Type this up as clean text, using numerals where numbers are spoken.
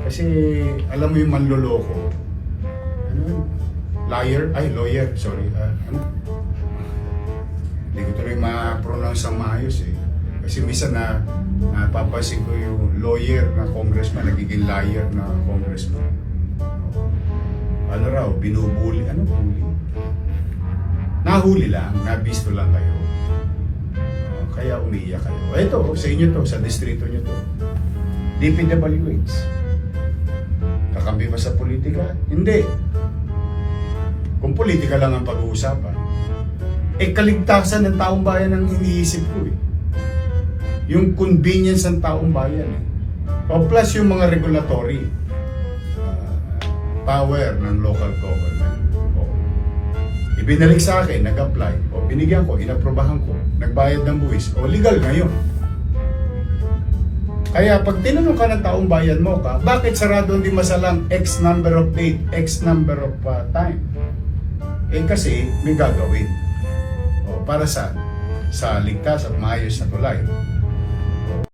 Kasi alam mo yung manloloko. Ano yun? Lawyer, sorry. Ano? Hindi ko tuloy ma-pronounce ang maayos eh. Kasi minsan napapansin ko yung lawyer na congressman, nagiging liar na congressman. Ano raw, binubuli. Ano bully? Nahuli lang, nabisto lang kayo. Kaya umiiyak kayo. Ito, sa inyo to, sa distrito nyo to. DPWH. Kakampi ba sa politika? Hindi. Kung politika lang ang pag-uusapan, kaligtasan ng taong bayan ang iniisip ko eh. Yung convenience ng taong bayan eh. O plus yung mga regulatory power ng local government. O, ibinalik sa akin, nag-apply. O binigyan ko, inaprobahan ko, nagbayad ng buwis. O legal ngayon. Kaya pag tinanong ka ng taong bayan mo ka, bakit sarado hindi masalang X number of date, X number of time? Kasi may gagawin. O, para sa ligtas at maayos na tulay.